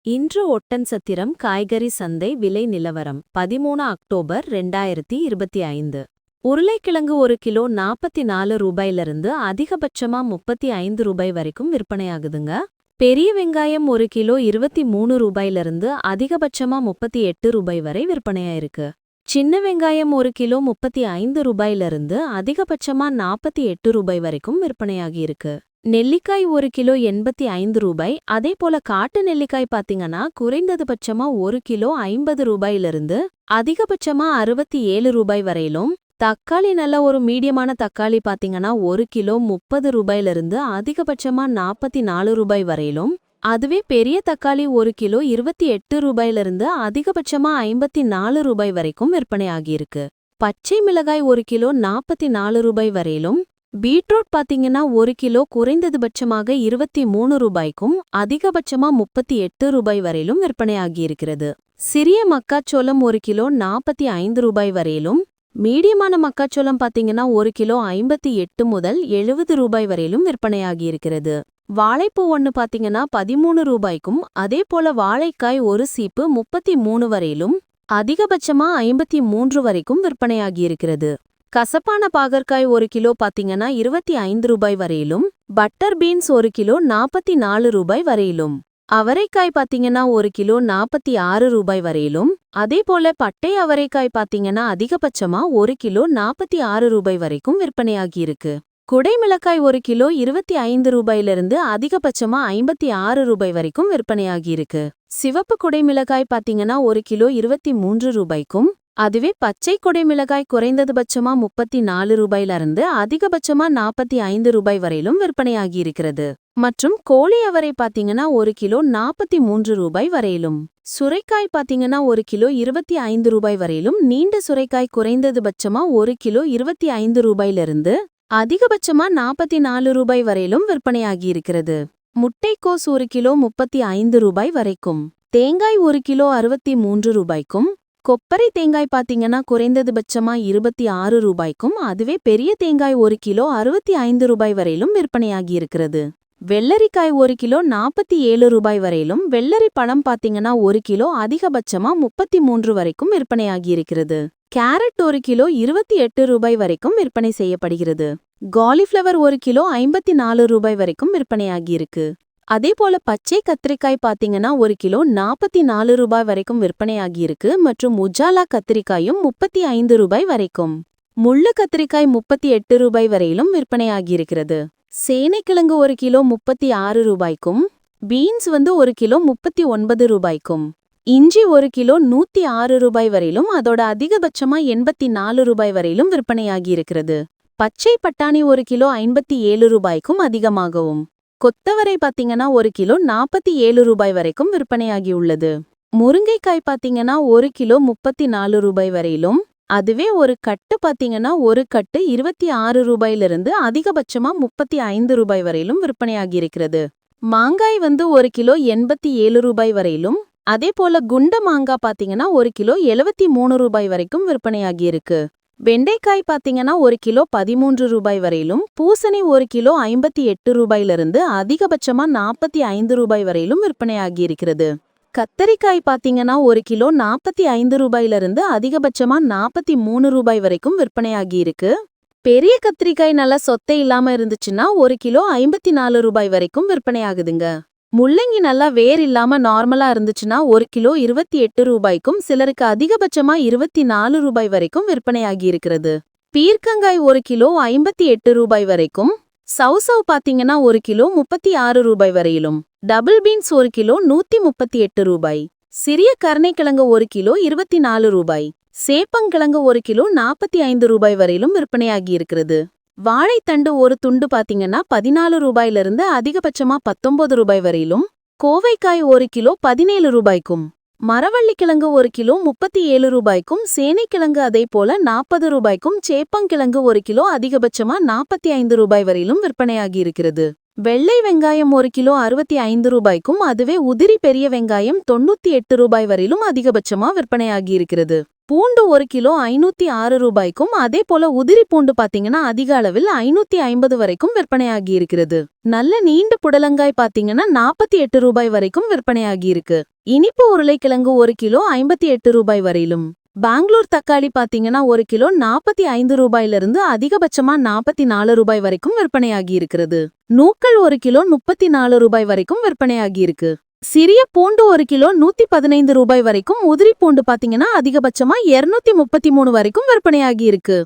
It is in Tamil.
இன்று ஒட்டன்சத்திரம் காய்கறி சந்தை விலை நிலவரம் 13 அக்டோபர் 2025. உருளைக்கிழங்கு ஒரு கிலோ 44 ரூபாயிலிருந்து அதிகபட்சமா 35 ரூபாய் வரைக்கும் விற்பனையாகுதுங்க. பெரிய வெங்காயம் ஒரு கிலோ 23 ரூபாயிலிருந்து அதிகபட்சமா 38 ரூபாய் வரை விற்பனையாயிருக்கு. சின்ன வெங்காயம் ஒரு கிலோ 35 ரூபாயிலிருந்து அதிகபட்சமா 48 ரூபாய் வரைக்கும் விற்பனையாகியிருக்கு. நெல்லிக்காய் ஒரு கிலோ 85 ரூபாய். அதே போல காட்டு நெல்லிக்காய் பாத்தீங்கன்னா குறைந்ததுபட்சமா ஒரு கிலோ 50 ரூபாயிலிருந்து அதிகபட்சமா 67 ரூபாய் வரையிலும். தக்காளி நல்ல ஒரு மீடியமான தக்காளி பாத்தீங்கன்னா ஒரு கிலோ 30 ரூபாயிலிருந்து அதிகபட்சமா 44 ரூபாய் வரையிலும். அதுவே பெரிய தக்காளி ஒரு கிலோ 28 ரூபாயிலிருந்து அதிகபட்சமா 54 ரூபாய் வரைக்கும் விற்பனையாகியிருக்கு. பச்சை மிளகாய் ஒரு கிலோ 44 ரூபாய் வரையிலும். பீட்ரூட் பாத்தீங்கன்னா ஒரு கிலோ குறைந்ததுபட்சமாக 23 ரூபாய்க்கும் அதிகபட்சமா 38 ரூபாய் வரையிலும் விற்பனையாகியிருக்கிறது. சிறிய மக்காச்சோளம் ஒரு கிலோ 45 ரூபாய் வரையிலும். மீடியமான மக்காச்சோளம் பாத்தீங்கன்னா ஒரு கிலோ 58 முதல் 70 ரூபாய் வரையிலும் விற்பனையாகியிருக்கிறது. வாழைப்பூ ஒன்னு பாத்தீங்கன்னா 13 ரூபாய்க்கும் அதே போல வாழைக்காய் ஒரு சீப்பு 33 வரையிலும் அதிகபட்சமா 53 வரைக்கும் விற்பனையாகியிருக்கிறது. கசப்பான பாகற்காய் ஒரு கிலோ பாத்தீங்கன்னா 25 ரூபாய் வரையிலும். பட்டர் பீன்ஸ் ஒரு கிலோ 44 ரூபாய் வரையிலும். அவரைக்காய் பாத்தீங்கன்னா ஒரு கிலோ 46 ரூபாய் வரையிலும். அதே போல பட்டை அவரைக்காய் பாத்தீங்கன்னா அதிகபட்சமா ஒரு கிலோ 46 ரூபாய் வரைக்கும் விற்பனையாகியிருக்கு. குடைமிளகாய் ஒரு கிலோ 25 ரூபாயிலிருந்து அதிகபட்சமா 56 ரூபாய் வரைக்கும் விற்பனையாகியிருக்கு. சிவப்பு குடைமிளகாய் பாத்தீங்கன்னா ஒரு கிலோ 23 ரூபாய்க்கும். அதுவே பச்சை குடைமிளகாய் குறைந்ததுபட்சமா 34 ரூபாயிலிருந்து அதிகபட்சமா 45 ரூபாய் வரையிலும் விற்பனையாகியிருக்கிறது. மற்றும் கோழி அவரை பாத்தீங்கன்னா ஒரு கிலோ 43 ரூபாய் வரையிலும். சுரைக்காய் பாத்தீங்கன்னா ஒரு கிலோ 25 ரூபாய் வரையிலும். நீண்ட சுரைக்காய் குறைந்ததுபட்சமா ஒரு கிலோ 25 ரூபாயிலிருந்து அதிகபட்சமா 44 ரூபாய் வரையிலும் விற்பனையாகியிருக்கிறது. முட்டைக்கோஸ் ஒரு கிலோ 35 ரூபாய் வரைக்கும். தேங்காய் ஒரு கிலோ 63 ரூபாய்க்கும். கொப்பரை தேங்காய் பாத்தீங்கன்னா குறைந்ததுபட்சமா 26 ரூபாய்க்கும். அதுவே பெரிய தேங்காய் ஒரு கிலோ 65 ரூபாய் வரையிலும் விற்பனையாகியிருக்கிறது. வெள்ளரிக்காய் ஒரு கிலோ 47 ரூபாய் வரையிலும். வெள்ளரி பழம் பாத்தீங்கன்னா ஒரு கிலோ அதிகபட்சமா 33 வரைக்கும் விற்பனையாகியிருக்கிறது. கேரட் ஒரு கிலோ 28 ரூபாய் வரைக்கும் விற்பனை செய்யப்படுகிறது. காலிஃப்ளவர் ஒரு கிலோ 54 ரூபாய் வரைக்கும் விற்பனையாகியிருக்கு. அதே போல பச்சை கத்திரிக்காய் பாத்தீங்கன்னா ஒரு கிலோ 44 ரூபாய் வரைக்கும் விற்பனையாகியிருக்கு. மற்றும் உஜாலா கத்திரிக்காயும் 35 ரூபாய் வரைக்கும். முள்ளு கத்திரிக்காய் 38 ரூபாய் வரையிலும் விற்பனையாகியிருக்கிறது. சேனைக்கிழங்கு ஒரு கிலோ 36 ரூபாய்க்கும். பீன்ஸ் ஒரு கிலோ 39 ரூபாய்க்கும். இஞ்சி ஒரு கிலோ 106 ரூபாய் வரையிலும் அதோட அதிகபட்சமா 84 ரூபாய் வரையிலும் விற்பனையாகியிருக்கிறது. பச்சை பட்டாணி ஒரு கிலோ 57 ரூபாய்க்கும் அதிகமாகவும். கொத்தவரை பாத்தீங்கன்னா ஒரு கிலோ 47 ரூபாய் வரைக்கும் விற்பனையாகியுள்ளது. முருங்கைக்காய் பாத்தீங்கன்னா ஒரு கிலோ 34 ரூபாய் வரையிலும். அதுவே ஒரு கட்டு பாத்தீங்கன்னா ஒரு கட்டு 26 ரூபாயிலிருந்து அதிகபட்சமா 35 ரூபாய் வரையிலும் விற்பனையாகியிருக்கிறது. மாங்காய் ஒரு கிலோ 87 ரூபாய் வரையிலும். அதே போல குண்ட மாங்காய் பாத்தீங்கன்னா ஒரு கிலோ 73 ரூபாய் வரைக்கும் விற்பனையாகியிருக்கு. வெண்டைக்காய் பாத்தீங்கன்னா ஒரு கிலோ 13 ரூபாய் வரையிலும். பூசணி ஒரு கிலோ 58 ரூபாயிலிருந்து அதிகபட்சமா 45 ரூபாய் வரையிலும் விற்பனையாகியிருக்கிறது. கத்தரிக்காய் பாத்தீங்கன்னா ஒரு கிலோ 45 ரூபாயிலிருந்து அதிகபட்சமா 43 ரூபாய் வரைக்கும் விற்பனையாகியிருக்கு. பெரிய கத்திரிக்காய் நல்லா சொத்தை இல்லாம இருந்துச்சுன்னா ஒரு கிலோ 54 ரூபாய் வரைக்கும் விற்பனையாகுதுங்க. முள்ளங்கி நல்லா வேர் இல்லாம நார்மலா இருந்துச்சுன்னா ஒரு கிலோ 28 ரூபாய்க்கும். சிலருக்கு அதிகபட்சமா 24 ரூபாய் வரைக்கும் விற்பனையாகியிருக்கிறது. பீர்க்கங்காய் ஒரு கிலோ 58 ரூபாய் வரைக்கும். சவுசவ் பாத்தீங்கன்னா ஒரு கிலோ 36 ரூபாய் வரையிலும். டபுள் பீன்ஸ் ஒரு கிலோ 138 ரூபாய். சிறிய கருணைக்கிழங்கு ஒரு கிலோ 24 ரூபாய். சேப்பங்கிழங்கு ஒரு கிலோ 45 ரூபாய் வரையிலும் விற்பனையாகியிருக்கிறது. வாழைத்தண்டு ஒரு துண்டு பாத்தீங்கன்னா 14 ரூபாயிலிருந்து அதிகபட்சமா 19 ரூபாய் வரையிலும். கோவைக்காய் ஒரு கிலோ 17 ரூபாய்க்கும். மரவள்ளிக்கிழங்கு ஒரு கிலோ 37 ரூபாய்க்கும். சேனைக்கிழங்கு அதே போல 40 ரூபாய்க்கும். சேப்பங்கிழங்கு ஒரு கிலோ அதிகபட்சமா 45 ரூபாய் வரையிலும் விற்பனையாகியிருக்கிறது. வெள்ளை வெங்காயம் ஒரு கிலோ 65 ரூபாய்க்கும். அதுவே உதிரி பெரிய வெங்காயம் 98 ரூபாய் வரையிலும் அதிகபட்சமா விற்பனையாகியிருக்கிறது. பூண்டு ஒரு கிலோ 506 ரூபாய்க்கும். அதே போல உதிரி பூண்டு பாத்தீங்கன்னா அதிக அளவில் 550 வரைக்கும் விற்பனையாகியிருக்கிறது. நல்ல நீண்ட புடலங்காய் பாத்தீங்கன்னா 48 ரூபாய் வரைக்கும் விற்பனையாகியிருக்கு. இனிப்பு உருளைக்கிழங்கு 1 கிலோ 58 ரூபாய் வரையிலும். பெங்களூர் தக்காளி பாத்தீங்கன்னா 1 கிலோ 45 ரூபாயிலிருந்து அதிகபட்சமா 44 ரூபாய் வரைக்கும் விற்பனையாகி இருக்கிறது. நூக்கல் 1 கிலோ 34 ரூபாய் வரைக்கும் விற்பனையாகி இருக்கு. சிறிய பூண்டு 1 கிலோ 115 ரூபாய் வரைக்கும், உதிரி பூண்டு பாத்தீங்கன்னா அதிகபட்சமா 233 வரைக்கும் விற்பனையாகி இருக்கு.